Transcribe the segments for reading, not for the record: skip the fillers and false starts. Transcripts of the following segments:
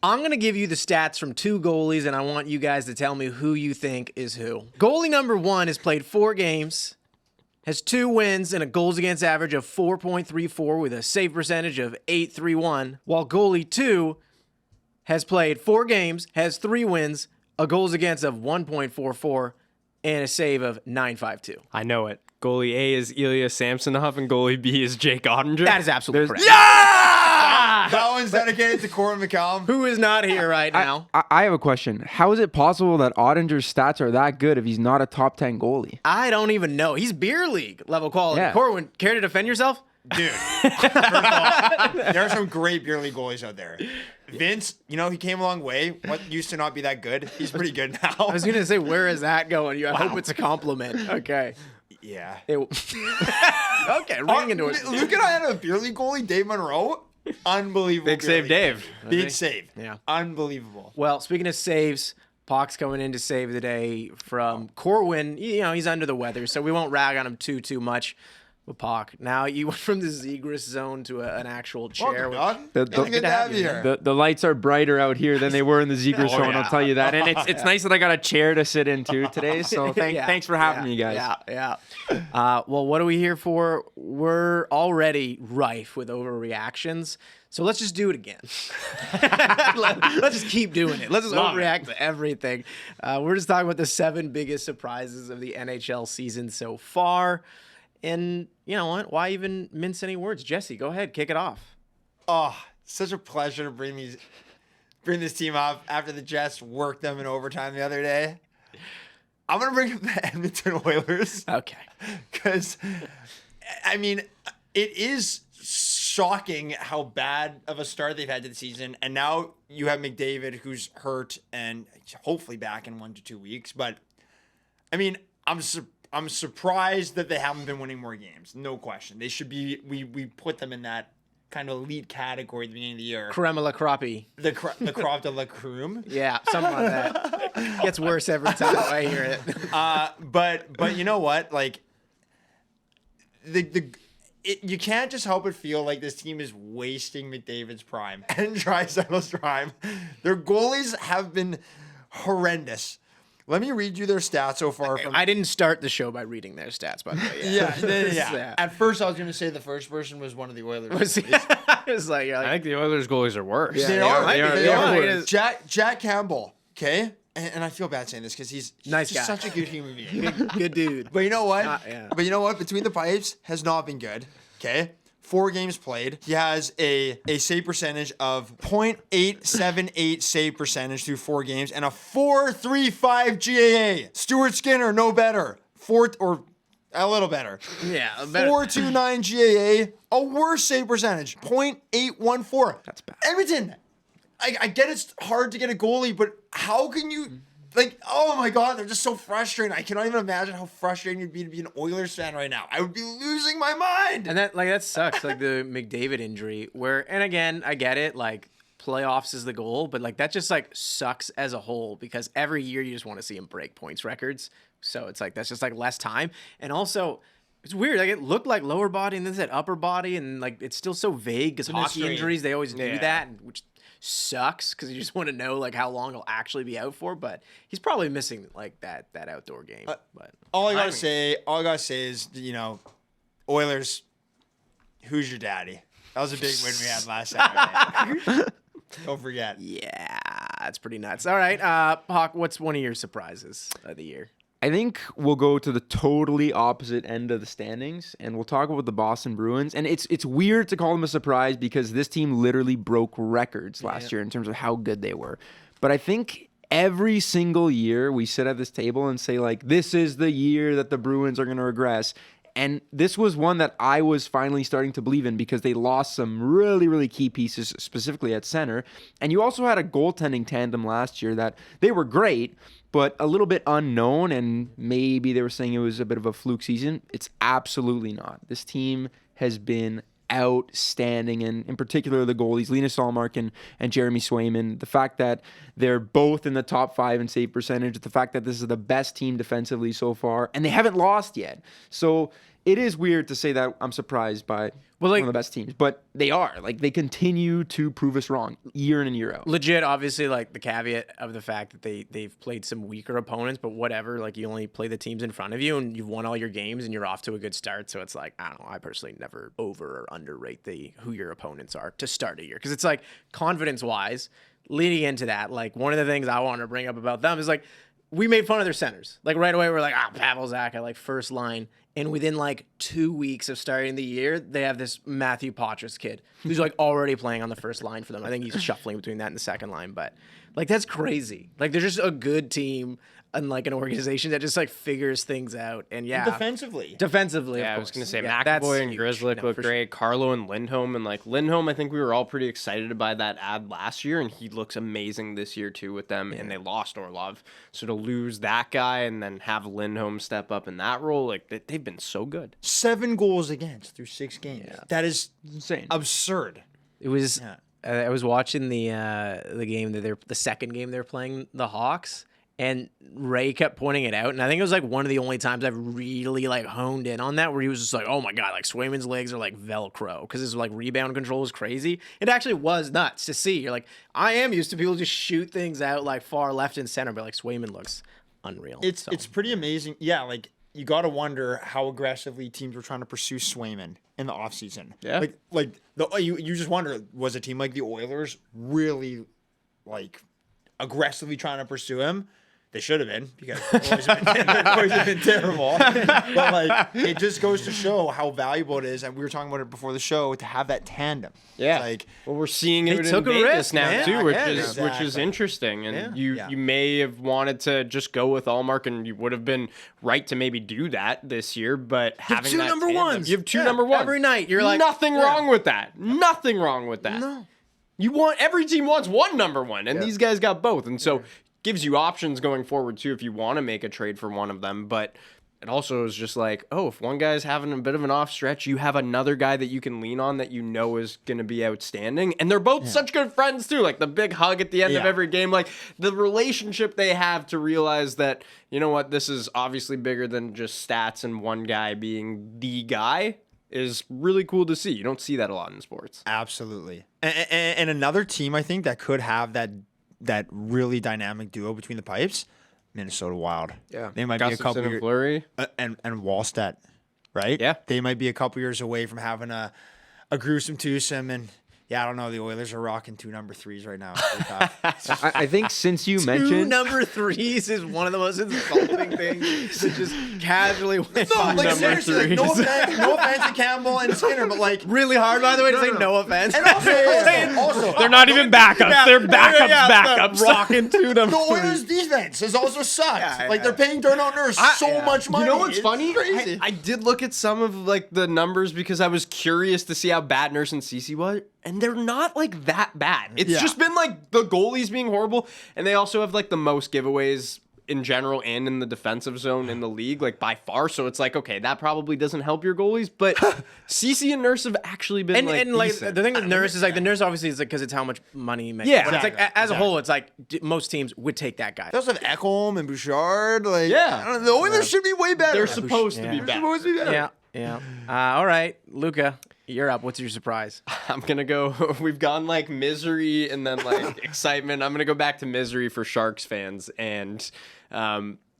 I'm going to give you the stats from 2 goalies, and I want you guys to tell me who you think is who. Goalie number 1 has played 4 games, has 2 wins, and a goals against average of 4.34 with a save percentage of .831, while goalie 2 has played 4 games, has 3 wins, a goals against of 1.44, and a save of .952. I know it. Goalie A is Ilya Samsonov and goalie B is Jake Ottinger. That is absolutely correct. Yeah! That one's dedicated to Corin McCallum. Who is not here right now? I have a question. How is it possible that Ottinger's stats are that good if he's not a top 10 goalie? I don't even know. He's beer league level quality. Yeah. Corwin, care to defend yourself? Dude, first of all, there are some great beer league goalies out there. Vince, he came a long way. What used to not be that good, he's pretty good now. I was going to say, where is that going? I hope it's a compliment. Okay. Yeah. Okay, ring into it. Luca and I had a beer league goalie, Dave Monroe. Unbelievable. Big save, Dave. Big save. Yeah. Unbelievable. Well, speaking of saves, Pock's coming in to save the day from Corwin. He's under the weather, so we won't rag on him too much. But Pock, now you went from the Zegras zone to an actual chair. Welcome, dog. Good to have you here. The lights are brighter out here than they were in the Zegras zone, I'll tell you that. And it's nice that I got a chair to sit into today, so thanks for having me, guys. Yeah. Well, what are we here for? We're already rife with overreactions, so let's just do it again. Let's just keep doing it. Let's just overreact to everything. We're just talking about the 7 biggest surprises of the NHL season so far. And you know what? Why even mince any words? Jesse, go ahead. Kick it off. Oh, such a pleasure to bring this team up after the Jets worked them in overtime the other day. I'm going to bring up the Edmonton Oilers. Okay. Because, it is shocking how bad of a start they've had to the season. And now you have McDavid, who's hurt and hopefully back in 1 to 2 weeks. But, I'm surprised that they haven't been winning more games. No question. They should be. We put them in that kind of elite category at the beginning of the year. Creme la crappie. The crop de la creme. Yeah, something like that. Gets worse every time I hear it. But you know what? Like you can't just help but feel like this team is wasting McDavid's prime and Draisaitl's prime. Their goalies have been horrendous. Let me read you their stats so far. I didn't start the show by reading their stats, by the way. Yeah. At first, I was going to say the first person was one of the Oilers. It's like, I think the Oilers goalies are worse. Yeah, they are worse. Jack Campbell, okay? And I feel bad saying this because he's nice just guy. such a good human being. Good dude. But you know what? Between the pipes has not been good, okay? 4 games played. He has a save percentage of .878 save percentage through 4 games and a .435 GAA. Stuart Skinner, no better. Or a little better. Yeah, better. .429 GAA, a worse save percentage. .814. That's bad. Edmonton, I get it's hard to get a goalie, but how can you... oh my God, they're just so frustrating. I cannot even imagine how frustrating it'd be to be an Oilers fan right now. I would be losing my mind. And that sucks, like the McDavid injury, and again, I get it, like playoffs is the goal, but like that just like sucks as a whole because every year you just want to see him break points records. So it's like that's just like less time. And also, it's weird. Like it looked like lower body and then said upper body, and like it's still so vague because hockey injuries, they always do that, which sucks because you just want to know like how long he'll actually be out for. But he's probably missing like that outdoor game. But all I gotta say is, Oilers, who's your daddy? That was a big win we had last Saturday. Don't forget. Yeah, that's pretty nuts. All right, Hawk, what's one of your surprises of the year? I think we'll go to the totally opposite end of the standings, and we'll talk about the Boston Bruins. And it's weird to call them a surprise because this team literally broke records last year in terms of how good they were. But I think every single year we sit at this table and say, like, this is the year that the Bruins are going to regress. And this was one that I was finally starting to believe in because they lost some really, really key pieces, specifically at center. And you also had a goaltending tandem last year that they were great, but a little bit unknown, and maybe they were saying it was a bit of a fluke season. It's absolutely not. This team has been outstanding, and in particular the goalies, Linus Ullmark and Jeremy Swayman. The fact that they're both in the top 5 in save percentage, the fact that this is the best team defensively so far, and they haven't lost yet. So it is weird to say that I'm surprised by one of the best teams, but they are. Like, they continue to prove us wrong year in and year out. Legit, obviously, like the caveat of the fact that they've played some weaker opponents, but whatever. Like, you only play the teams in front of you, and you've won all your games, and you're off to a good start. So it's like, I don't know. I personally never over or underrate who your opponents are to start a year, because it's like confidence wise, leading into that. Like, one of the things I want to bring up about them is like, we made fun of their centers. Like, right away, we're like, Pavel Zacha, like first line. And within like 2 weeks of starting the year, they have this Matthew Poitras kid who's like already playing on the first line for them. I think he's shuffling between that and the second line, but like, that's crazy. Like, they're just a good team and like an organization that just like figures things out. And defensively. Yeah, I was gonna say McAvoy and Grzelcyk look great. Carlo and Lindholm, and like Lindholm, I think we were all pretty excited by that ad last year, and he looks amazing this year too with them. And they lost Orlov, so to lose that guy and then have Lindholm step up in that role, like they've been so good. 7 goals against through 6 games. Yeah. That is insane, absurd. It was. I was watching the game that the second game they're playing the Hawks. And Ray kept pointing it out, and I think it was like one of the only times I've really like honed in on that, where he was just like, "Oh my god, like Swayman's legs are like Velcro," because his like rebound control is crazy. It actually was nuts to see. You're like, I am used to people just shoot things out like far left and center, but like Swayman looks unreal. It's pretty amazing. Yeah, like you got to wonder how aggressively teams were trying to pursue Swayman in the offseason. Yeah, you just wonder, was a team like the Oilers really like aggressively trying to pursue him? They should have been, because the boys have been terrible. But like, it just goes to show how valuable it is, and we were talking about it before the show, to have that tandem. Yeah, like, well, we're seeing it in Vegas now too, which is interesting. And you may have wanted to just go with Allmark, and you would have been right to maybe do that this year. But having two that number tandem, ones, you have two number ones every night. You're like, nothing wrong with that. Nothing wrong with that. No. Every team wants one number one, and these guys got both, and so gives you options going forward too if you want to make a trade for one of them. But it also is just like, if one guy's having a bit of an off stretch, you have another guy that you can lean on that you know is going to be outstanding. And they're both such good friends too. Like the big hug at the end of every game, like the relationship they have to realize that, you know what, this is obviously bigger than just stats and one guy being the guy, is really cool to see. You don't see that a lot in sports. Absolutely. And another team, I think, that could have that really dynamic duo between the pipes, Minnesota Wild. Yeah. They might be a couple years, Fleury. and Wallstedt, right? Yeah. They might be a couple years away from having a gruesome twosome. And I don't know. The Oilers are rocking 2 number 3s right now. I think since you 2 mentioned number 3s is one of the most insulting things to just casually win. No, like number seriously, like, no offense to Campbell and Skinner, but like Really hard, by the way, to say no offense. And also, They're not even backups. They're backups. Rocking 2 number the Oilers' 3s. defense has also sucked. Yeah, like they're paying Darnell Nurse so much money. You know what's It's funny? Crazy. I did look at some of like the numbers because I was curious to see how bad Nurse and Cece was, and they're not like that bad. It's just been like the goalies being horrible, and they also have like the most giveaways in general and in the defensive zone in the league, like by far. So it's like, okay, that probably doesn't help your goalies, but Cece and Nurse have actually been And like decent. the thing with Nurse is like the Nurse obviously is like because it's how much money he makes. Yeah. But it's like Exactly. as a whole, it's like most teams would take that guy. They also have Ekholm and Bouchard. Like, Yeah. I don't know, the Oilers should be way better. They're supposed to Yeah. be They're bad. supposed to be better. Yeah. All right, Luca, you're up. What's your surprise? I'm gonna go. We've gone like misery and then like excitement. I'm gonna go back to misery for Sharks fans and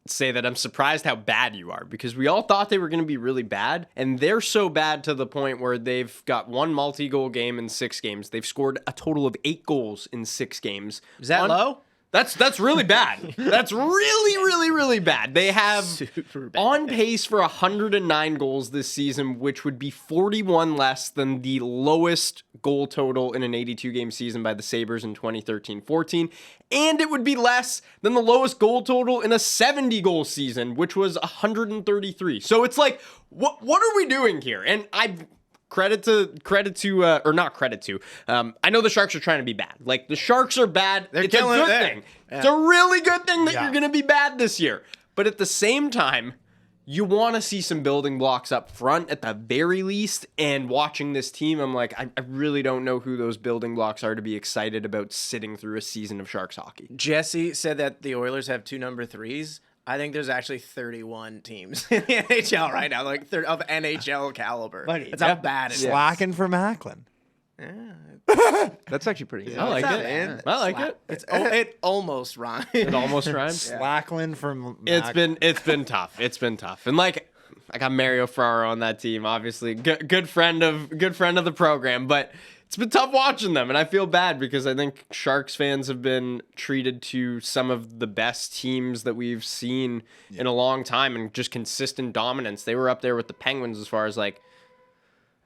say that I'm surprised how bad you are, because we all thought they were gonna be really bad, and they're so bad to the point where they've got 1 multi-goal game in 6 games. They've scored a total of 8 goals in 6 games. Is that low? That's really bad. That's really bad. They have Super bad. on pace for 109 goals this season, which would be 41 less than the lowest goal total in an 82-game season by the Sabres in 2013-14. And it would be less than the lowest goal total in a 70-goal season, which was 133. So it's like, what are we doing here? And I I know the Sharks are trying to be bad. Like, the Sharks are bad. They're It's a killing good it. thing. Yeah. It's a really good thing that Yeah. you're going to be bad this year. But at the same time, you want to see some building blocks up front at the very least. And watching this team, I'm like, I really don't know who those building blocks are to be excited about sitting through a season of Sharks hockey. Jesse said that the Oilers have 2 number 3s. I think there's actually 31 teams in the NHL right now, like of NHL caliber. Buddy, That's how bad it is. Slacking for Macklin. That's actually pretty good. I like What's it. up, man? I like it. It almost rhymes. It almost rhymes. Slacklin from It's been tough. It's been tough. And like I got Mario Ferraro on that team, obviously. Good friend of the program, but it's been tough watching them, and I feel bad because I think Sharks fans have been treated to some of the best teams that we've seen in a long time and just consistent dominance. They were up there with the Penguins as far as like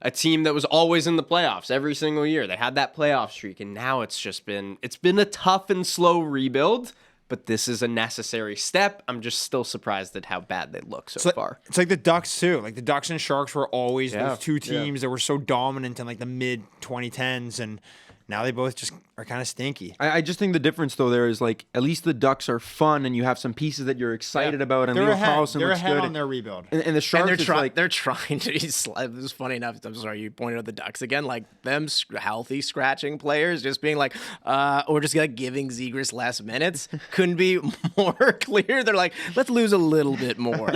a team that was always in the playoffs every single year. They had that playoff streak, and now it's been a tough and slow rebuild, but this is a necessary step. I'm just still surprised at how bad they look so far. It's like the Ducks too. Like the Ducks and Sharks were always Yeah, those two teams that were so dominant in like the mid 2010s, and now they both just are kind of stinky. I just think the difference though there is like at least the Ducks are fun and you have some pieces that you're excited about and They're Leo ahead. Carlson They're looks ahead good. on their rebuild. And the Sharks And is like they're trying to. It was funny enough. I'm sorry, you pointed out the Ducks again. Like them healthy scratching players, just being like, or just like giving Zegras less minutes. Couldn't be more clear. They're like, let's lose a little bit more.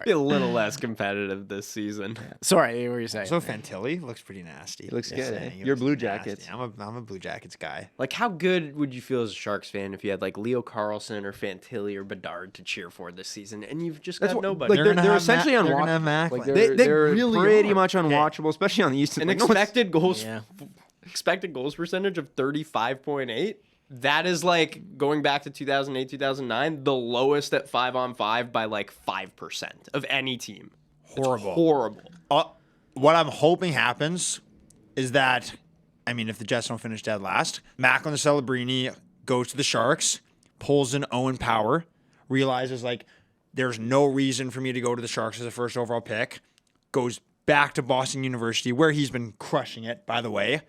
Be a little less competitive this season. Sorry, what were you saying? So Fantilli looks pretty nasty. He looks Just good, saying, eh? he You're looks Blue nasty. Jackets. I'm a Blue Jackets guy. Like, how good would you feel as a Sharks fan if you had like Leo Carlson or Fantilli or Bedard to cheer for this season, and you've just got nobody? like They're they're gonna have essentially they're gonna have unwatchable. Macklin. Like they're really pretty are. much unwatchable, especially on the East. An Like, no one's- expected goals, Yeah. expected goals percentage of 35.8. That is like going back to 2008, 2009, the lowest at 5-on-5 by like 5% of any team. Horrible. Horrible. What I'm hoping happens is that, I mean, if the Jets don't finish dead last, Macklin and Celebrini goes to the Sharks, pulls in Owen Power, realizes like there's no reason for me to go to the Sharks as a first overall pick, goes back to Boston University where he's been crushing it, by the way.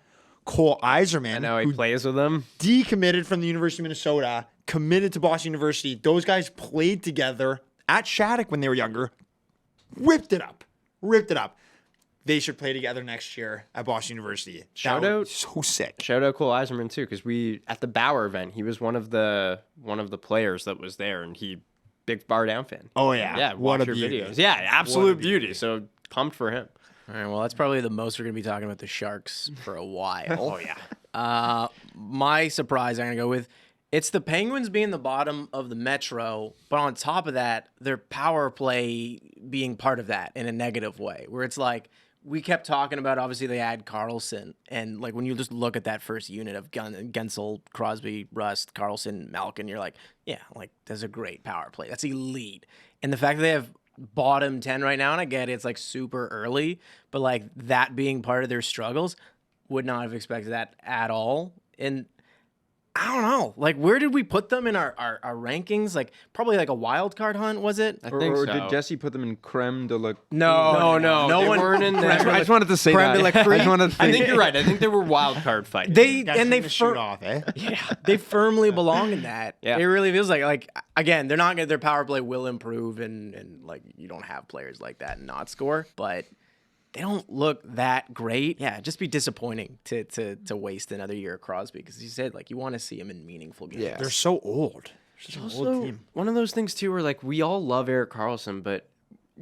Cole Iserman, I know he who plays with them. decommitted from the University of Minnesota, committed to Boston University. Those guys played together at Shattuck when they were younger. Ripped it up. They should play together next year at Boston University. Shout That would out- be so sick. Shout out Cole Eiserman too, because we at the Bauer event, he was one of the players that was there, and he big Bardown fan. Oh yeah, Yeah, what watch a your beauty. videos. Yeah, absolute beauty. beauty. So pumped for him. All right, well, that's probably the most we're going to be talking about the Sharks for a while. Oh yeah. My surprise, I'm going to go with, it's the Penguins being the bottom of the Metro, but on top of that, their power play being part of that in a negative way, where it's like, we kept talking about, obviously, they had Carlson, and like when you just look at that first unit of Gensel, Crosby, Rust, Carlson, Malkin, you're like, yeah, like that's a great power play. That's elite. And the fact that they have bottom 10 right now, and I get it, it's like super early, but like that being part of their struggles, would not have expected that at all. And I don't know, like where did we put them in our rankings? Like probably like a wild card hunt, was it? I think or so. did Jesse put them in creme de la? No, they one weren't in there. I just wanted to say Creme that. de la I creme. just wanted to I think you're right. I think they were wild card fighting. They shoot off, eh? Yeah, they firmly belong in that. Yeah. It really feels like again, they're not gonna, their power play will improve, and like you don't have players like that and not score, but they don't look that great. Yeah, it'd just be disappointing to waste another year of Crosby, because you said like you want to see him in meaningful games. Yeah. They're so old. Such an old Also, team. one of those things too, where like we all love Eric Carlson, but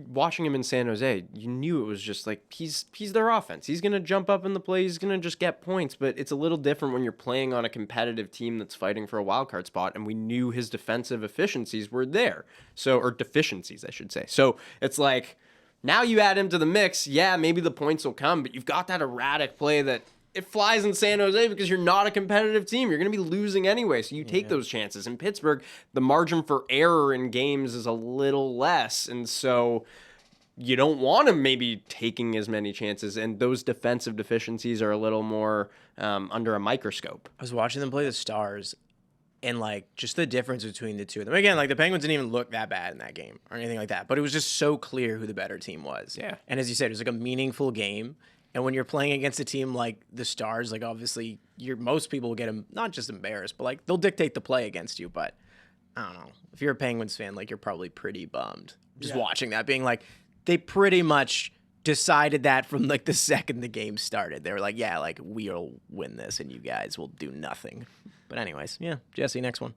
watching him in San Jose, you knew it was just like he's their offense. He's gonna jump up in the play. He's gonna just get points. But it's a little different when you're playing on a competitive team that's fighting for a wild card spot. And we knew his defensive efficiencies were there, or deficiencies, I should say. So it's like now you add him to the mix. Yeah, maybe the points will come, but you've got that erratic play that it flies in San Jose because you're not a competitive team. You're going to be losing anyway, so you take those chances. In Pittsburgh, the margin for error in games is a little less, and so you don't want him maybe taking as many chances, and those defensive deficiencies are a little more under a microscope. I was watching them play the Stars, and like just the difference between the two of them. Again, like the Penguins didn't even look that bad in that game or anything like that, but it was just so clear who the better team was. Yeah. And as you said, it was like a meaningful game. And when you're playing against a team like the Stars, like obviously most people will get them not just embarrassed, but like they'll dictate the play against you. But I don't know, if you're a Penguins fan, like you're probably pretty bummed just watching that, being like they pretty much decided that from like the second the game started. They were like, yeah, like we'll win this and you guys will do nothing. But anyways, yeah, Jesse, next one.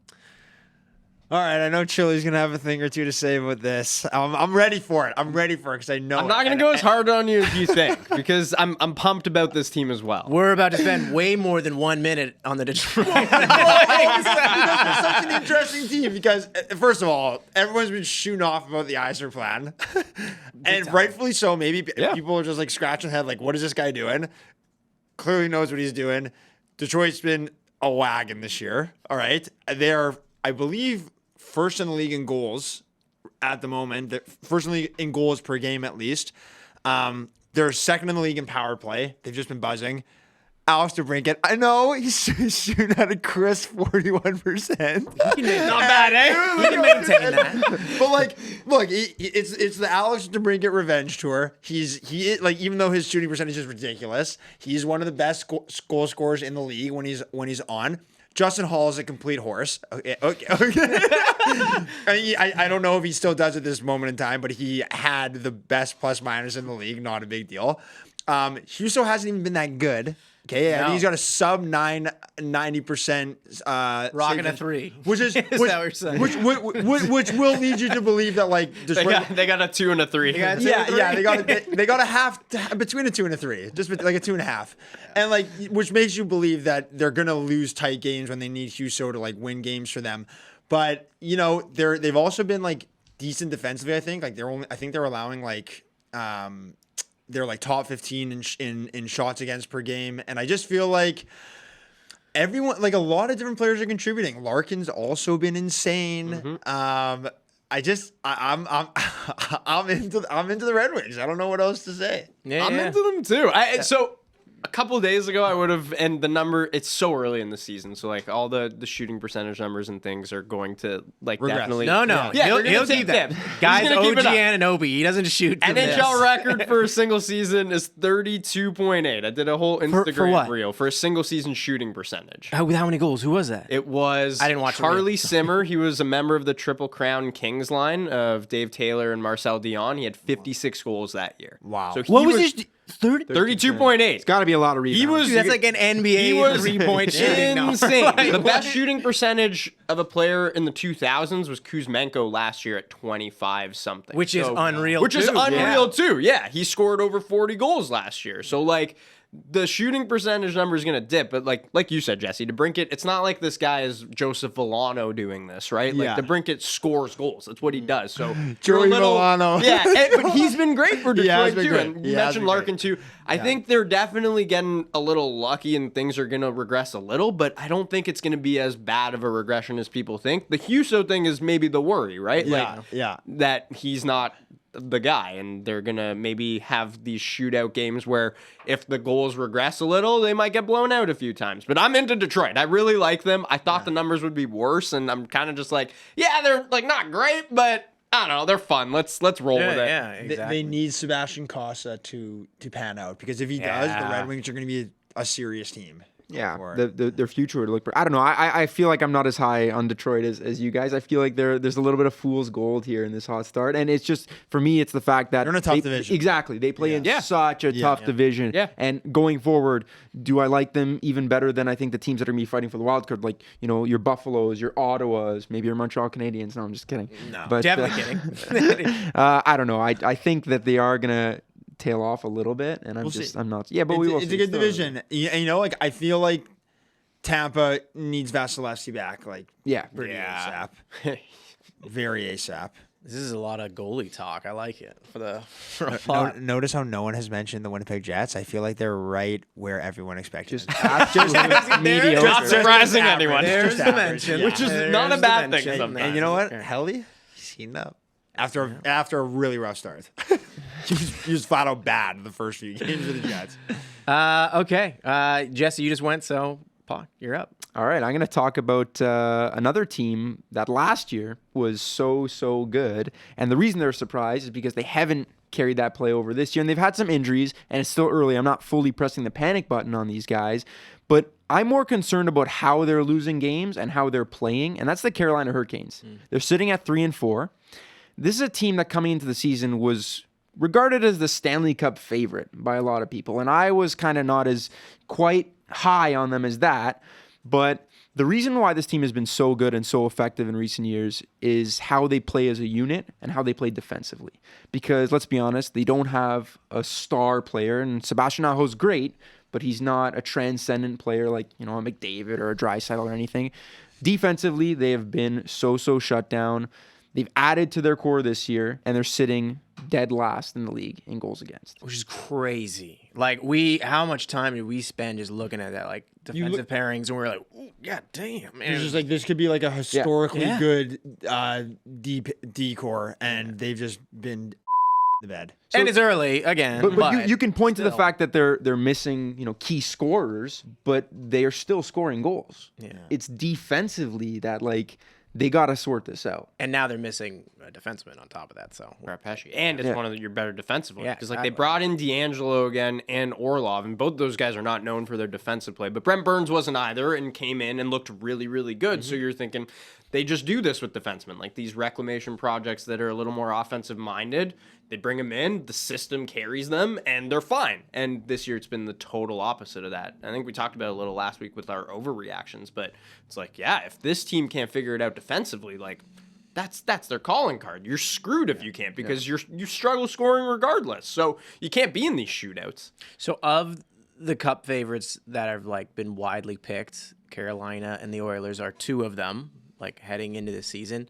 All right, I know Chili's gonna have a thing or two to say about this. I'm ready for it. I'm ready for it because I know. I'm not gonna go as hard on you as you think because I'm pumped about this team as well. We're about to spend way more than 1 minute on the Detroit. It's such an interesting team because, first of all, everyone's been shooting off about the Eisner plan, and rightfully so. Maybe people are just like scratching their head, like, "What is this guy doing?" Clearly knows what he's doing. Detroit's been a wagon this year. All right, they are, I believe, first in the league in goals at the moment. They're first in the league in goals per game at least. They're second in the league in power play. They've just been buzzing. Alistair Brinkett, I know he's shooting at a crisp 41%. Not bad, eh? He can maintain that. But like, look, it's the Alistair Brinkett revenge tour. He like, even though his shooting percentage is ridiculous, he's one of the best goal scorers in the league when he's on. Justin Hall is a complete horse. Okay. I don't know if he still does at this moment in time, but he had the best plus minus in the league. Not a big deal. Huso hasn't even been that good. Okay, No. I think he's got a sub 90%. Rocking a 3. which is that what you're saying? which will lead you to believe that like They got a 2 and a 3. got a 2 they got a half between a 2 and a 3, just like a 2.5, and like which makes you believe that they're gonna lose tight games when they need Huso to like win games for them. But you know they've also been like decent defensively. I think like they're allowing like they're like top 15 in shots against per game, and I just feel like everyone, like a lot of different players are contributing. Larkin's also been insane. I'm into the Red Wings. I don't know what else to say. Yeah, I'm into them too. So a couple of days ago, I would have, and the number, it's so early in the season, so like all the shooting percentage numbers and things are going to like Regress. definitely. No. Yeah, he'll they're gonna keep that. dip. Guys, He's gonna keep OG it up. Anunoby, he doesn't shoot for this. NHL record for a single season is 32.8. I did a whole Instagram what? reel for a single season shooting percentage. How many goals? Who was that? It was I didn't watch the Charlie reel. Simmer. He was a member of the Triple Crown Kings line of Dave Taylor and Marcel Dion. He had 56 goals that year. Wow. So he What was his 30? 32.8. It's got to be a lot of rebounds. He was Dude, that's like an NBA he was 3-point shooting number. insane. Like, The what? best shooting percentage of a player in the 2000s was Kuzmenko last year at 25 something, Which is unreal, Which is too. unreal too. Yeah, he scored over 40 goals last year. So like the shooting percentage number is going to dip, but like you said, Jesse, DeBrincat, it's not like this guy is Joseph Villano doing this, right? Like Yeah. DeBrincat scores goals. That's what he does. So Joey Villano. Yeah, but he's been great for He has Detroit been too. great. And He you has mentioned been Larkin too. I think they're definitely getting a little lucky and things are going to regress a little, but I don't think it's going to be as bad of a regression as people think. The Huso thing is maybe the worry, right? Yeah. That he's not the guy, and they're gonna maybe have these shootout games where if the goals regress a little, they might get blown out a few times. But I'm into Detroit. I really like them. I thought the numbers would be worse, and I'm kind of just like, yeah, they're like not great, but I don't know, they're fun. Let's roll with it. Yeah, exactly. They need Sebastian Cossa to pan out, because if he does, the Red Wings are going to be a serious team. Yeah, for it. their future would look. I don't know. I feel like I'm not as high on Detroit as you guys. I feel like there's a little bit of fool's gold here in this hot start, and it's just for me, it's the fact that They're in a tough division. Exactly, they play in such a tough division. Yeah. And going forward, do I like them even better than I think the teams that are gonna be fighting for the wild card, like your Buffaloes, your Ottawas, maybe your Montreal Canadiens? No, I'm just kidding. No, but, definitely kidding. I don't know. I think that they are gonna tail off a little bit, and I'm not. Yeah, but we will. It's see. a good division. Like I feel like Tampa needs Vasilevsky back, like pretty ASAP. Very ASAP. This is a lot of goalie talk. I like it for a pod. Notice how no one has mentioned the Winnipeg Jets. I feel like they're right where everyone expected. Just absolutely mediocre. Not surprising anyone. There's the mention, Which is not a bad thing sometimes. And you know what? Okay. Helly, he's heating up after a really rough start. he was flat out bad the first few games of the Jets. Okay. Jesse, you just went, so Paul, you're up. All right, I'm going to talk about another team that last year was so good. And the reason they're surprised is because they haven't carried that play over this year. And they've had some injuries, and it's still early. I'm not fully pressing the panic button on these guys. But I'm more concerned about how they're losing games and how they're playing. And that's the Carolina Hurricanes. They're sitting at 3-4. This is a team that coming into the season was regarded as the Stanley Cup favorite by a lot of people. And I was kind of not as quite high on them as that. But The reason why this team has been so good and so effective in recent years is how they play as a unit and how they play defensively. Because let's be honest, they don't have a star player, and Sebastian Aho's great, but he's not a transcendent player like, a McDavid or a Draisaitl or anything. Defensively, they have been so shut down. They've added to their core this year, and they're sitting dead last in the league in goals against. Which is crazy. Like, how much time did we spend just looking at that, like, defensive pairings, and we're like, ooh, god damn, man. It's just like, this could be like a historically Yeah. good deep decor, and they've just been the bed. And it's early, again. But you can point to the fact that they're missing, key scorers, but they are still scoring goals. Yeah. It's defensively that, like, they got to sort this out. And now they're missing a defenseman on top of that, so. Pesci. And it's one of your better defensive ones. Yeah, Because they brought in D'Angelo again and Orlov, and both those guys are not known for their defensive play. But Brent Burns wasn't either and came in and looked really, really good. So you're thinking they just do this with defensemen, like these reclamation projects that are a little more offensive minded. They bring them in, the system carries them, and they're fine. And this year it's been the total opposite of that. I think we talked about it a little last week with our overreactions, but it's like, if this team can't figure it out defensively, like, that's their calling card. You're screwed if you can't, because you struggle scoring regardless. So you can't be in these shootouts. So of the cup favorites that have, like, been widely picked, Carolina and the Oilers are two of them, like, heading into the season.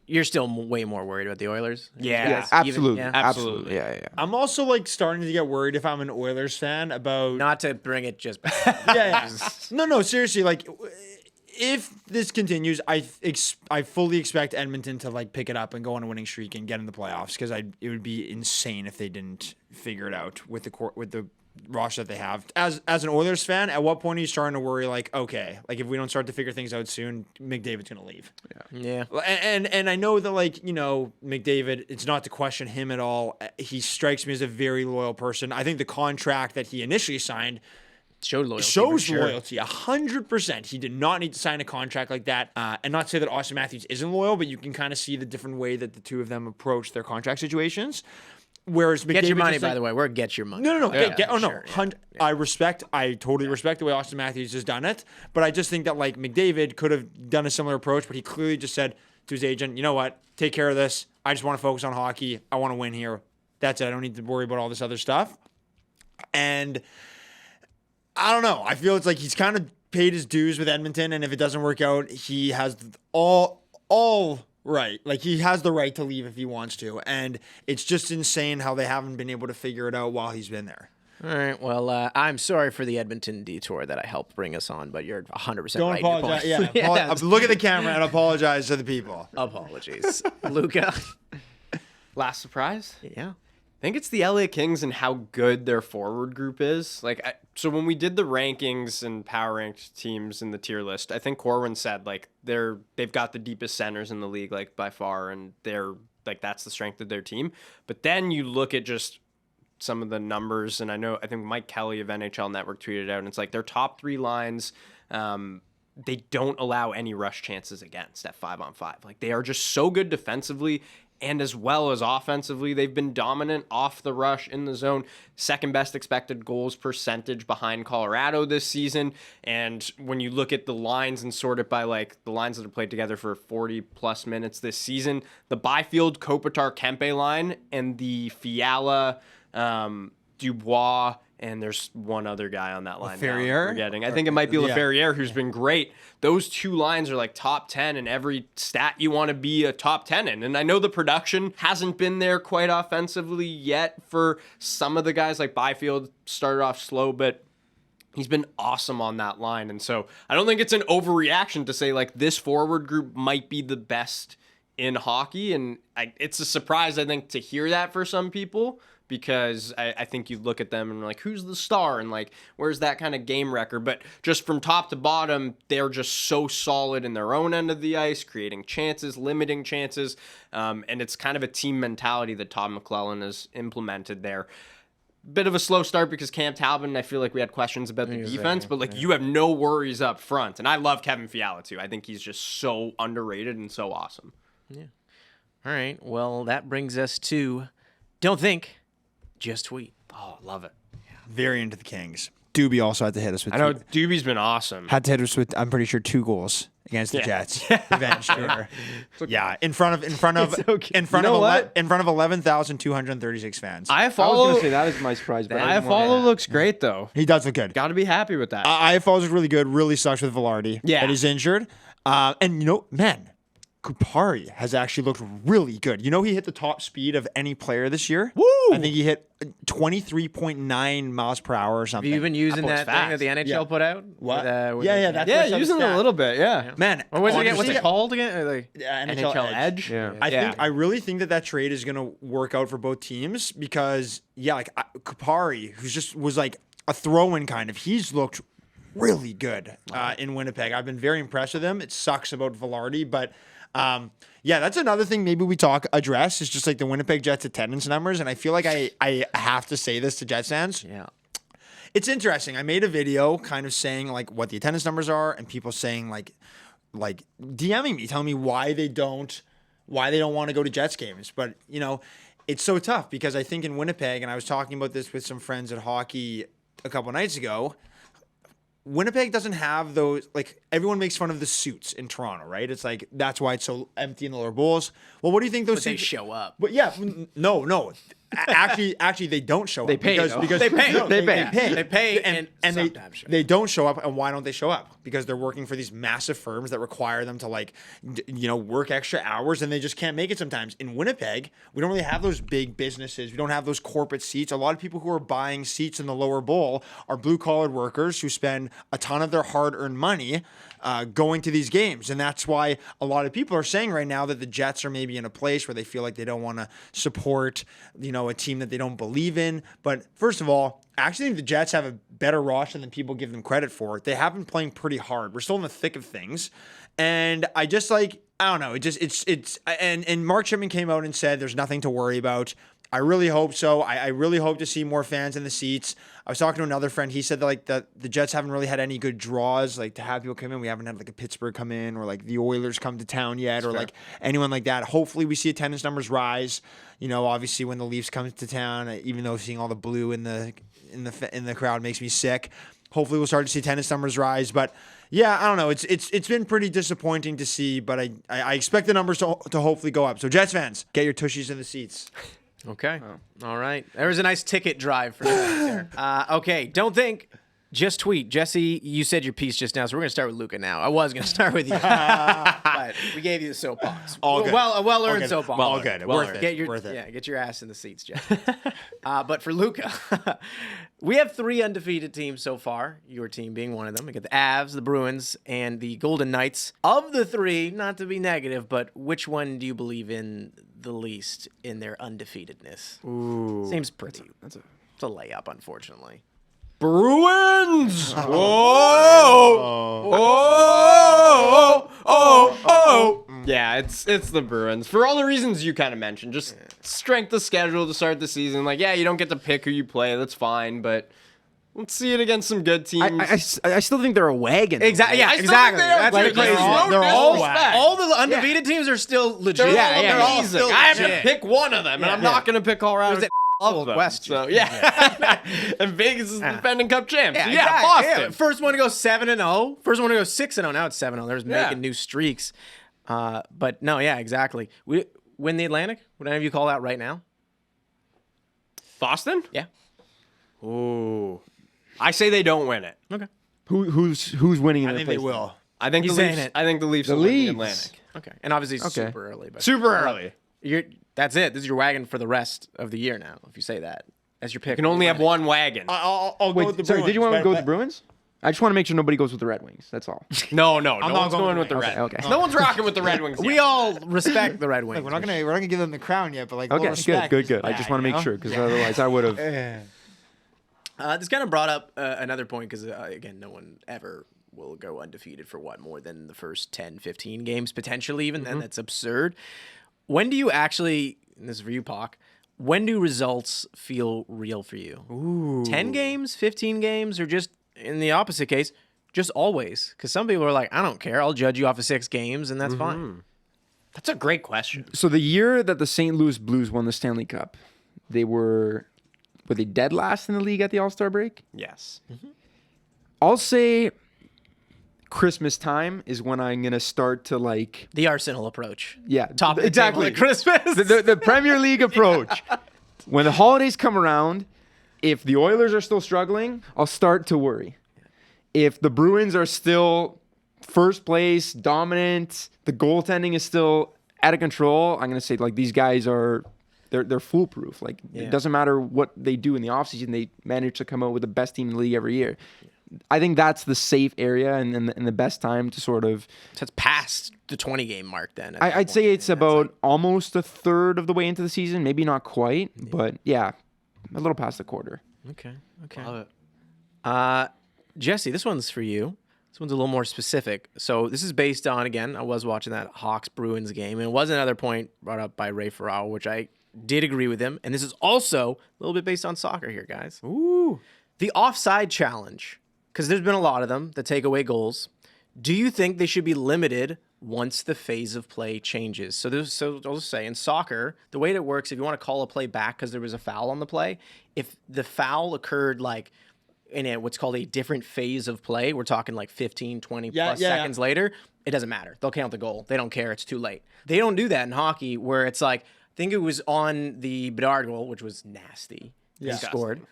You're still way more worried about the Oilers? Yeah, absolutely. Yeah. Absolutely. Yeah. I'm also like starting to get worried if I'm an Oilers fan about. Not to bring it just back. Yeah. No, seriously. Like, if this continues, I fully expect Edmonton to like pick it up and go on a winning streak and get in the playoffs, because it would be insane if they didn't figure it out with the roster that they have. As an Oilers fan, at what point are you starting to worry, like, okay, like, if we don't start to figure things out soon, McDavid's gonna leave? Yeah. And I know that, like, McDavid, it's not to question him at all. He strikes me as a very loyal person. I think the contract that he initially signed Showed loyalty. shows for sure. loyalty 100%. He did not need to sign a contract like that. And not to say that Austin Matthews isn't loyal, but you can kind of see the different way that the two of them approach their contract situations. Whereas McDavid, Get your money, by the way. We're get your money. No. Yeah, No. I totally respect the way Austin Matthews has done it, but I just think that, like, McDavid could have done a similar approach, but he clearly just said to his agent, you know what, take care of this. I just want to focus on hockey. I want to win here. That's it. I don't need to worry about all this other stuff. And I don't know. I feel it's like he's kind of paid his dues with Edmonton, and if it doesn't work out, he has all right. Like, he has the right to leave if he wants to. And it's just insane how they haven't been able to figure it out while he's been there. All right. Well, I'm sorry for the Edmonton detour that I helped bring us on, but you're 100% Don't right. in your apologize. point. Yeah, look at the camera and apologize to the people. Apologies. Luca. Last surprise? Yeah. I think it's the LA Kings and how good their forward group is. Like, so when we did the rankings and power ranked teams in the tier list, I think Corwin said, like, they've got the deepest centers in the league, like, by far, and they're like, that's the strength of their team. But then you look at just some of the numbers, and I think Mike Kelly of NHL Network tweeted out, and it's like their top three lines, they don't allow any rush chances against at 5-on-5. Like, they are just so good defensively. And as well as offensively, they've been dominant off the rush in the zone. Second best expected goals percentage behind Colorado this season. And when you look at the lines and sort it by, like, the lines that have played together for 40 plus minutes this season, the Byfield, Kopitar, Kempe line and the Fiala, Dubois, and there's one other guy on that line. Ferrier? I think it might be Yeah. LaFerriere, who's been great. Those two lines are like top 10 in every stat you want to be a top 10 in. And I know the production hasn't been there quite offensively yet for some of the guys. Like Byfield started off slow, but he's been awesome on that line. And so I don't think it's an overreaction to say, like, this forward group might be the best in hockey. And it's a surprise, I think, to hear that for some people, because I think you look at them and like, who's the star? And like, where's that kind of game record? But just from top to bottom, they're just so solid in their own end of the ice, creating chances, limiting chances. And it's kind of a team mentality that Todd McClellan has implemented there. Bit of a slow start because Cam Talbot, and I feel like we had questions about the defense, but like, you have no worries up front. And I love Kevin Fiala too. I think he's just so underrated and so awesome. Yeah. All right. Well, that brings us to Don't Think, Just Tweet. Oh, love it. Very into the Kings. Doobie also had to hit us with. I know Doobie's been awesome. Had to hit us with, I'm pretty sure, 2 goals against the Jets. Revenge tour. Yeah, in front of 11,236 fans. I I was follow. gonna say that is my surprise. But I follow looks great though. He does look good. Got to be happy with that. IFL is really good. Really sucks with Velarde that he's injured. And man, Kupari has actually looked really good. He hit the top speed of any player this year. Woo! I think he hit 23.9 miles per hour or something. Have you been using that thing that the NHL put out? What? With That's Yeah, using it a little bit. Yeah. Man, Or what's honestly, it called again? Or like, NHL Edge. Yeah. I really think that trade is going to work out for both teams because Kupari, who's just was like a throw-in kind of, he's looked really good in Winnipeg. I've been very impressed with him. It sucks about Velarde, but that's another thing maybe we address is just like the Winnipeg Jets attendance numbers. And I feel like I have to say this to Jets fans. yeah. It's interesting. I made a video kind of saying like what the attendance numbers are and people saying like DMing me, telling me why they don't want to go to Jets games. But, it's so tough because I think in Winnipeg, and I was talking about this with some friends at hockey a couple nights ago, Winnipeg doesn't have those, like, everyone makes fun of the suits in Toronto, right? It's like, that's why it's so empty in the lower bowls. Well, what do you think those But they suits show up. But yeah, no. Actually, they don't show up. They pay, though. because They pay. no, They pay. They pay and they sometimes show up. they don't show up. And why don't they show up? Because they're working for these massive firms that require them to work extra hours, and they just can't make it sometimes. In Winnipeg, we don't really have those big businesses. We don't have those corporate seats. A lot of people who are buying seats in the lower bowl are blue collar workers who spend a ton of their hard earned money going to these games, and that's why a lot of people are saying right now that the Jets are maybe in a place where they feel like they don't want to support a team that they don't believe in. But first of all, I actually think the Jets have a better roster than people give them credit for. They have been playing pretty hard. We're still in the thick of things. And I just I don't know. And Mark Chipman came out and said there's nothing to worry about. I really hope so. I really hope to see more fans in the seats. I was talking to another friend. He said that the Jets haven't really had any good draws, like to have people come in. We haven't had like a Pittsburgh come in or like the Oilers come to town yet or like anyone like that. Hopefully we see attendance numbers rise. Obviously when the Leafs come to town, even though seeing all the blue in the crowd makes me sick. Hopefully we'll start to see attendance numbers rise. But yeah, I don't know. It's been pretty disappointing to see, but I expect the numbers to hopefully go up. So Jets fans, get your tushies in the seats. Okay. All right. There was a nice ticket drive for that there. Okay. Don't think. Just tweet. Jesse, you said your piece just now, so we're going to start with Luca now. I was going to start with you. But we gave you the soapbox. All good. Well, a well-earned soapbox. All good. Worth Worth it. it. Worth it. Yeah, get your ass in the seats, Jesse. But for Luca, we have 3 undefeated teams so far, your team being one of them. We got the Avs, the Bruins, and the Golden Knights. Of the 3, not to be negative, but which one do you believe in the least in their undefeatedness? Ooh. Seems pretty. It's a layup, unfortunately. Bruins. Whoa. Yeah, it's the Bruins for all the reasons you kind of mentioned. Just strength of schedule to start the season. Like, you don't get to pick who you play. That's fine, but let's see it against some good teams. I still think they're a wagon. Exactly. Yeah, I still exactly. think they are. That's Like, the crazy. they're all disrespect. All the undefeated teams are still legit. They're all amazing. still I have to legit. pick one of them, and I'm not going to pick Colorado. Who's it? Love them. West. So and Vegas is the defending Cup champs. Yeah, So, exactly. Boston. Yeah. First one to go 7-0. First one to go 6-0. Now it's 7-0. There's making new streaks. But no, yeah, exactly. We win the Atlantic. Would any of you call that right now? Boston? Yeah. Ooh. I say they don't win it. Okay. Who's winning in I their think they place? will. I think He's the saying Leafs. it. I think the Leafs The will win the Leafs. Atlantic. Okay. And obviously it's Okay. super early, but Super early. that's it. This is your wagon for the rest of the year now. If you say that, as your pick, You can only have one wagon. I'll go with the Wait, sorry, Bruins. did you want to but- go with the Bruins? I just want to make sure nobody goes with the Red Wings. That's all. No, not one's going going with with the the Red. Okay. No one's rocking with the Red Wings. We yet. all respect the Red Wings. We're not gonna give them the crown yet, but like Okay, respect good. is I bad, just want to you make know? sure because otherwise I would have. This kind of brought up another point because, again, no one ever will go undefeated for more than the first 10, 15 games, potentially even. Then that's absurd. When do you actually, and this is for you, Pac, when do results feel real for you? Ooh. 10 games, 15 games, or just in the opposite case, just always? Because some people are like, I don't care. I'll judge you off of 6 games, and that's fine. That's a great question. So the year that the St. Louis Blues won the Stanley Cup, were they dead last in the league at the All-Star break? Yes. I'll say Christmas time is when I'm gonna start to like The Arsenal approach. yeah Top of the exactly table at Christmas. the Premier League approach. When the holidays come around, if the Oilers are still struggling, I'll start to worry. If the Bruins are still first place, dominant, the goaltending is still out of control, I'm gonna say like these guys are they're foolproof. Like Yeah. it doesn't matter what they do in the offseason, they manage to come out with the best team in the league every year. I think that's the safe area and the best time to sort of. So it's past the 20 game mark then. I'd say it's about almost a third of the way into the season, maybe not quite, but yeah, a little past the quarter. Okay. Love it. Jesse, this one's for you. This one's a little more specific. So this is based on, again, I was watching that Hawks-Bruins game, and it was another point brought up by Ray Ferraro, which I did agree with him. And this is also a little bit based on soccer here, guys. Ooh. The offside challenge, because there's been a lot of them that take away goals. Do you think they should be limited once the phase of play changes? So I'll just say in soccer, the way it works, if you want to call a play back because there was a foul on the play, if the foul occurred like in what's called a different phase of play, we're talking like 15, 20 plus seconds later, it doesn't matter. They'll count the goal. They don't care. It's too late. They don't do that in hockey where it's like, I think it was on the Bedard goal, which was nasty. He scored.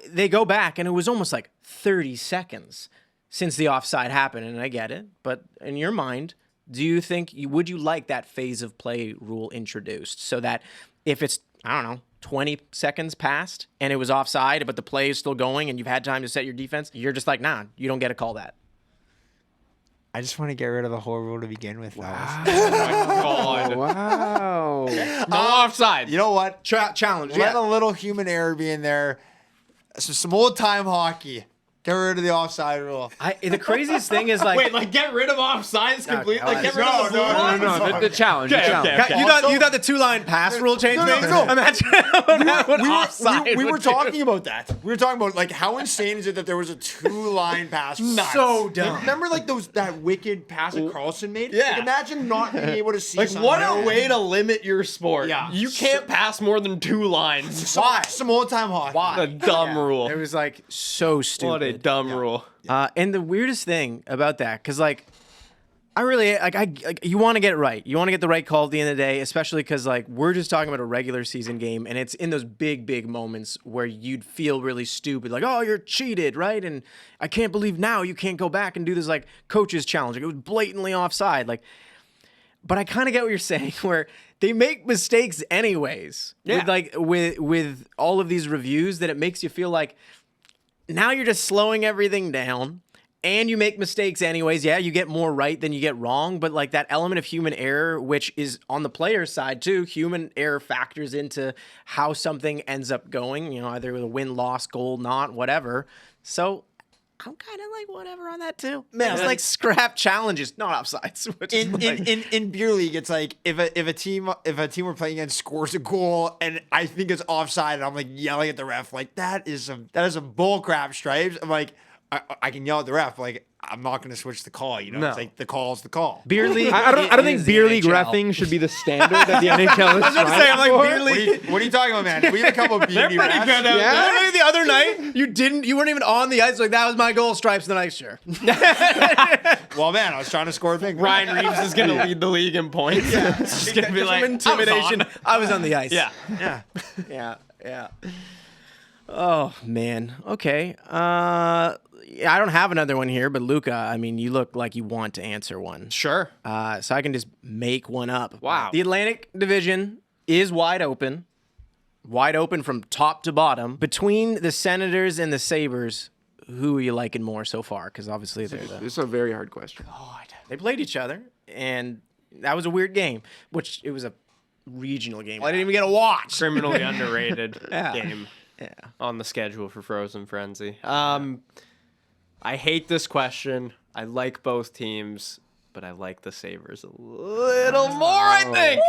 They go back, and it was almost like 30 seconds since the offside happened, and I get it. But in your mind, do you think would you like that phase of play rule introduced so that if it's, I don't know, 20 seconds passed and it was offside, but the play is still going and you've had time to set your defense, you're just like, nah, you don't get to call that. I just want to get rid of the whole rule to begin with. Oh my God. Wow. No offside. You know what? Challenge, Let a little human error be in there. So some old time hockey. Get rid of the offside rule. The craziest thing is like, Wait, like get rid of offsides completely? Like get rid No, of the no, blue no, line? No, the challenge. Okay, the challenge. okay, okay. you thought the 2-line pass rule changed things? no. Imagine what offside We were would do. talking about that. We were talking about like how insane is it that there was a 2-line pass? Nuts. So dumb. Remember like that wicked pass that Carlson made? Yeah. Like, imagine not being able to see. Like something. what a way to limit your sport. Yeah. You can't pass more than 2 lines. Why? Some old time hockey. A dumb rule. It was like so stupid. What a dumb rule. And the weirdest thing about that, because like, I really you want to get it right. You want to get the right call at the end of the day, especially because like we're just talking about a regular season game, and it's in those big moments where you'd feel really stupid, like, oh, you're cheated, right? And I can't believe now you can't go back and do this like coach's challenge. Like, it was blatantly offside, like. But I kind of get what you're saying, where they make mistakes anyways. Yeah. With all of these reviews, that it makes you feel like now you're just slowing everything down. And you make mistakes anyways. Yeah, you get more right than you get wrong. But like that element of human error, which is on the player's side too, human error factors into how something ends up going, either with a win, loss, goal, not, whatever. So I'm kind of like whatever on that too. Man, it's like scrap challenges, not offsides. Which is like, In beer league, it's like if a team we're playing against scores a goal and I think it's offside, and I'm like yelling at the ref, like that is some bull crap stripes. I'm like, I can yell at the ref, like I'm not going to switch the call. No. It's like the call's the call. beer league. I don't think is beer the league NHL. reffing should be the standard that the NHL is I'm saying, I'm like, for. beer league. What are you talking about, man? We have a couple of They're BD pretty refs. good out Yeah. there. Literally the other night, you weren't even on the ice. Like, that was my goal. Stripes on the ice, sure. Well, man, I was trying to score a big one. Ryan Reeves is going to lead the league in points. Yeah. It's just going to be like, From intimidation. I was on the ice. Yeah. Yeah. Yeah. Oh, man. Okay. I don't have another one here, but Luca, I mean, you look like you want to answer one. Sure. So I can just make one up. Wow. The Atlantic Division is wide open from top to bottom. Between the Senators and the Sabres, who are you liking more so far? Because obviously they're This is a very hard question. they played each other, and that was a weird game, which it was a regional game. I didn't even get a watch. Criminally underrated Yeah. game Yeah. on the schedule for Frozen Frenzy. I hate this question. I like both teams, but I like the Sabres a little more, I think.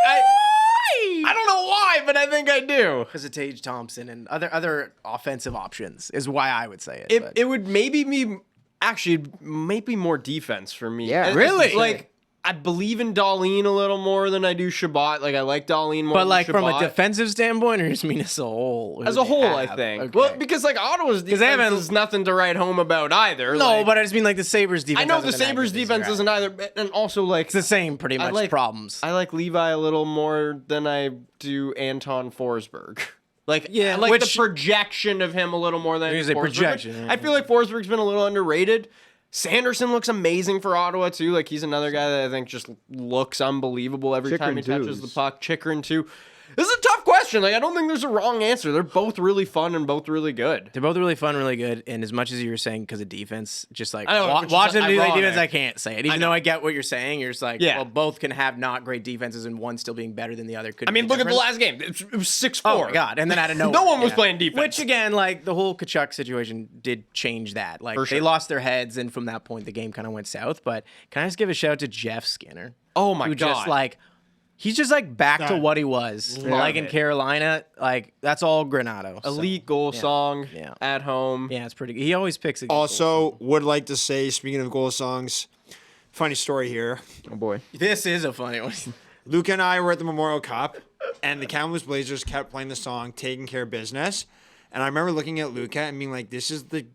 I don't know why, but I think I do. Because of Tage Thompson and other offensive options is why I would say it. It would maybe be more defense for me. Yeah, And really? Like I believe in Dahlin a little more than I do Shabbat. Like, I like Dahlin more But than like Shabbat. from a defensive standpoint, or just mean as a whole? Who As do a they whole, I have? think. Okay. Well, because like Ottawa's defense they haven't- is nothing to write home about either. No, like, but I just mean like the Sabres defense. I know the hasn't been that Sabres good this defense year. isn't either, and also like It's the same pretty I much like- problems. I like Levi a little more than I do Anton Forsberg. Like, Yeah, I like which- the projection of him a little more than I There's do a Forsberg. projection, yeah. I feel like Forsberg's been a little underrated. Sanderson looks amazing for Ottawa too. Like, he's another guy that I think just looks unbelievable every time he Chychrun, too, touches the is- puck. Chychrun too. This is a tough question. Like, I don't think there's a wrong answer. They're both really fun and both really good. They're both really fun, really good, and as much as you were saying because of defense, just like I know, which is watching them do like ironic. defense, I can't say it. Even though I get what you're saying, you're just like, Yeah. well, both can have not great defenses and one still being better than the other. Could I mean, look at the last game. It was 6-4. Oh my god! And then out of nowhere, No one was playing defense. Which again, like the whole Kachuk situation did change that. Like For they sure. lost their heads, and from that point, the game kind of went south. But can I just give a shout out to Jeff Skinner? Oh my who God. just like. He's just like back to Done. what he was, Love like in it. Carolina. Like that's all Granado. so, Elite goal song Yeah. at home. Yeah, it's pretty. He always picks a good Also, would like to say, speaking of goal songs, funny story here. Oh boy. goal. This is a funny one. Luca and I were at the Memorial Cup, and the Kamloops Blazers kept playing the song "Taking Care of Business," and I remember looking at Luca and being like, "This is the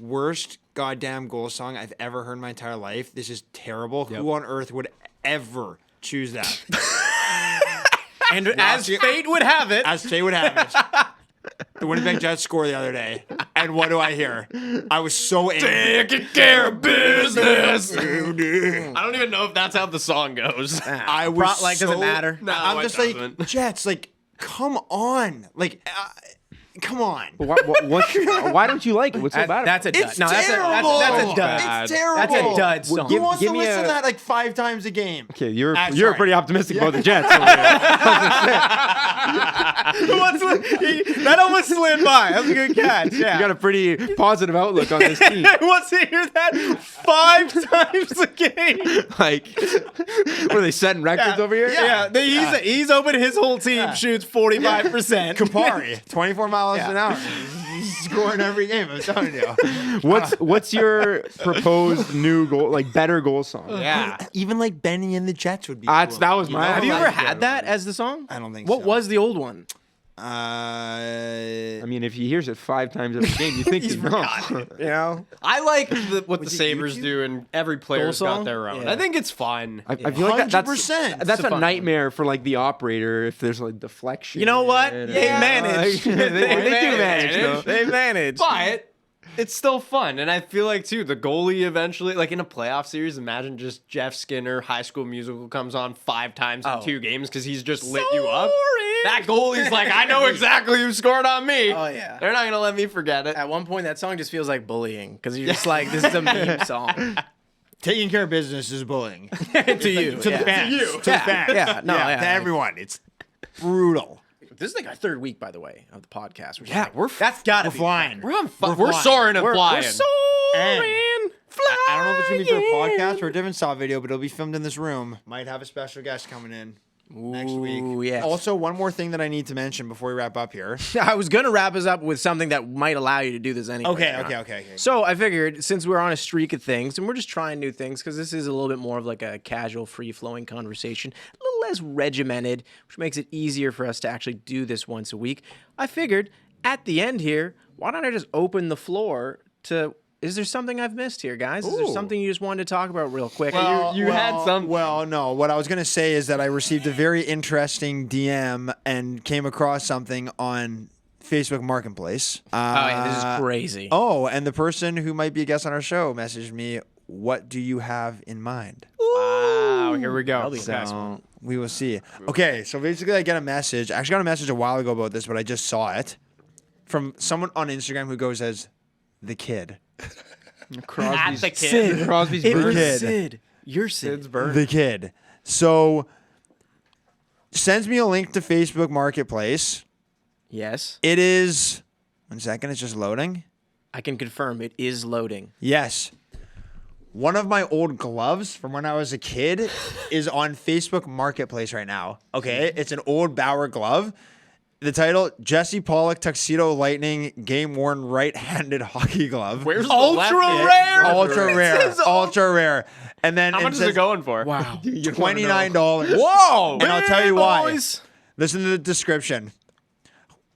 worst goddamn goal song I've ever heard in my entire life. This is terrible. Who on earth would ever choose that?" And as fate would have it, As Jay would have it, the Winnipeg Jets score the other day, and what do I hear? I was so angry. Taking care of business. I don't even know if that's how the song goes. I was like so, doesn't matter. No, I'm it just doesn't. like, Jets, like, come on, like, come on. Why don't you like it? What's so bad? that's a dud. It's No, that's terrible. that's a dud. Bad. It's terrible. That's a dud Well, song. Who wants give to me listen a- to that like 5 times a game? Okay, you're sorry. pretty optimistic about the Jets. Over here. That almost slid by. That was a good catch. Yeah. You got a pretty positive outlook on this team. I want to hear that 5 times a game. Like, what are they setting records over here? Yeah, he's open. His whole team shoots 45%. Kapari, 24 miles an hour. He's scoring every game. I'm telling you. What's your proposed new goal, like better goal song? Yeah. Even like Benny and the Jets would be. That cool. was my. Have you I ever like had that as the song? I don't think What so. was the old one? I mean, if he hears it 5 times every game, you think he's know. You know? I like what the it Sabres YouTube? do, and every player's Goal got song? their own. Yeah. I think it's fun. I feel like that's 100%. that's It's a a fun nightmare for like the operator if there's like deflection. You know what? and- They manage. they do manage. Though. They manage. But it's still fun, and I feel like too the goalie eventually, like in a playoff series, imagine just Jeff Skinner, High School Musical comes on 5 times in 2 games because he's just lit you up. That goalie's like, I know exactly who scored on me. Oh, yeah. They're not gonna let me forget it. At one point, that song just feels like bullying because you're just like, this is a meme song Taking care of business is bullying to you. to the fans. To the fans. Yeah, no, yeah. to everyone. It's brutal. This is like our 3rd week, by the way, of the podcast. Which is Yeah, like, that's gotta We're be flying. We're on. We're flying. soaring and We're flying. soaring. I don't know if it's gonna be for a podcast or a different style video, but it'll be filmed in this room. Might have a special guest coming in next week. Ooh, yes. Also, one more thing that I need to mention before we wrap up here. I was gonna wrap us up with something that might allow you to do this anyway. Okay. So I figured since we're on a streak of things and we're just trying new things because this is a little bit more of like a casual, free-flowing conversation, a little less regimented, which makes it easier for us to actually do this once a week. I figured at the end here, why don't I just open the floor to? Is there something I've missed here, guys? Is there something you just wanted to talk about real quick? You had some. Well, no. What I was gonna say is that I received a very interesting DM and came across something on Facebook Marketplace. Oh yeah, this is crazy. Oh, and the person who might be a guest on our show messaged me, "What do you have in mind?" Wow, here we That'll go. be a nice one. We will see. Okay, so basically, I get a message. I actually got a message a while ago about this, but I just saw it from someone on Instagram who goes as the kid. At the kid. Crosby's It burn. was Kid. Sid. You're Sid. The kid. So sends me a link to Facebook Marketplace. Yes, It is 1 second. It's just loading. I can confirm it is loading. Yes. One of my old gloves from when I was a kid is on Facebook Marketplace right now. Okay. It's an old Bauer glove. The title: Jesse Pollock Tuxedo Lightning Game Worn Right-Handed Hockey Glove. Where's the Ultra left-handed- rare? Ultra rare, ultra rare. And then How much is it going for? Wow. $29. Whoa! And I'll tell you why. Boys. Listen to the description.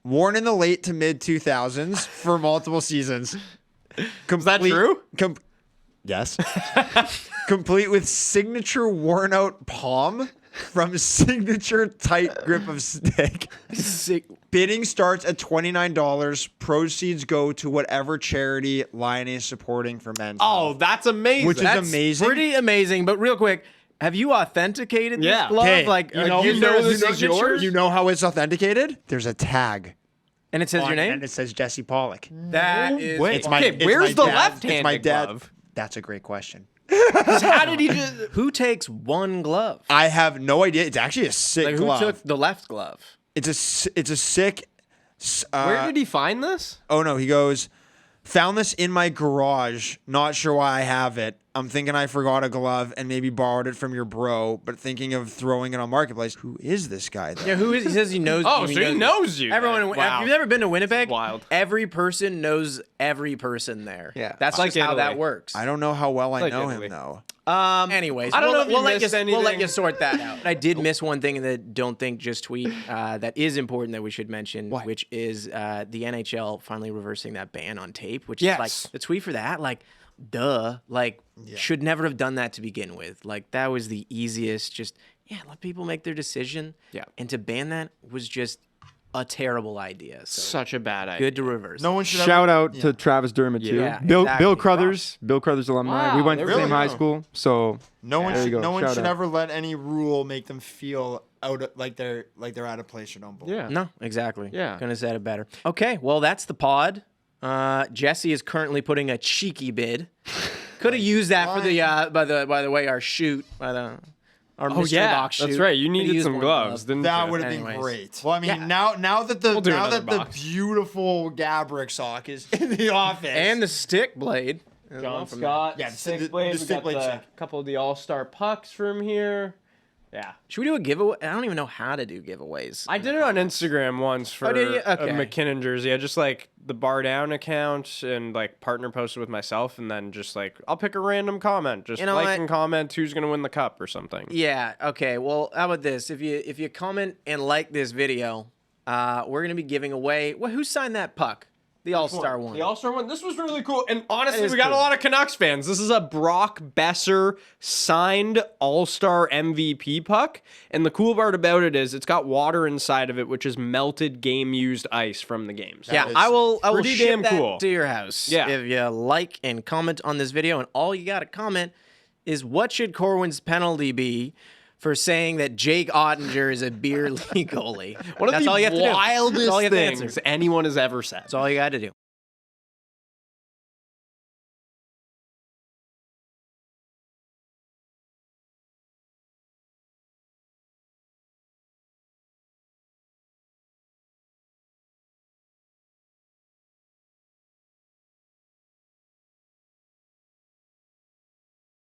Worn in the late to mid 2000s for multiple seasons. Is that true? Yes. Complete with signature worn out palm from signature tight grip of stick. Bidding starts at $29. Proceeds go to whatever charity Lion is supporting for men's Oh, health. that's amazing. Which is That's amazing. pretty amazing. But real quick, have you authenticated this Yeah. glove? Hey, Like, you know is there a this is signature? yours? You know how it's authenticated? There's a tag. And it says your name? And it says Jesse Pollock. That is. Wait. It's my, Okay, it's where's my the dad- left-handed it's my dad. glove? That's a great question. How did he just... Who takes one glove? I have no idea. It's actually a sick Like, who glove. took the left glove? It's a sick. Where did he find this? Oh no, he goes. Found this in my garage. Not sure why I have it. I'm thinking I forgot a glove and maybe borrowed it from your bro, but thinking of throwing it on Marketplace. Who is this guy though? Yeah, who is? He says he knows. Oh, so he knows you. Everyone. Wow. If you've ever been to Winnipeg, Wild. every person knows every person there. Yeah. that's Like just how that Italy. works. I don't know how well I Like know Italy. him though. Anyways, I don't know if you we'll let missed We'll let anything. you sort that out. I did miss one thing in the don't think just tweet that is important that we should mention, which is the NHL finally reversing that ban on tape. Which is Yes. like the tweet for that, like, duh, like should never have done that to begin with. Like that was the easiest. Just let people make their decision. Yeah. and to ban that was just a terrible idea. So Such a bad idea. good to reverse. No one should Shout out to Travis Dermott too. Yeah, Bill exactly. Crothers, Bill Crothers alumni. We Wow, went to the there same we high go. school, so No one There you should. go. No one Shout should out. ever let any rule make them feel like they're out of place or don't belong. Yeah. No, exactly. Yeah. Couldn't have said it better. Okay, well, that's the pod. Jesse is currently putting a cheeky bid. Could have used that for the by the way, our shoot by the our Oh mystery yeah, box shoot. that's right. You Could've needed used some more gloves, didn't That you? would have been Anyways. great. Well, I mean, Yeah. now that the We'll do another box. beautiful Gabrick sock is in the office And the stick blade. John Scott. Yeah, Six Blade. the We stick got blade the check. couple of the All-Star pucks from here. Yeah. Should we do a giveaway? I don't even know how to do giveaways. I did it on Instagram once for did you? a Okay. McKinnon jersey. I just like the Bardown account and like partner posted with myself, and then just like I'll pick a random comment, just You know like what? and comment who's gonna win the cup or something. Yeah. Okay. Well, how about this? If you comment and like this video, we're gonna be giving away. Well, who signed that puck? The All-Star one. The All-Star one. This was really cool. And honestly, is we got cool. a lot of Canucks fans. This is a Brock Besser signed All-Star MVP puck. And the cool part about it is it's got water inside of it, which is melted game-used ice from the games. Yeah, is I will pretty ship damn that cool. to your house. Yeah. If you like and comment on this video, and all you got to comment is what should Corwin's penalty be for saying that Jake Ottinger is a beer league goalie? One of That's the all you have to do. That's wildest all you have to answer. things anyone has ever said. That's all you got to do.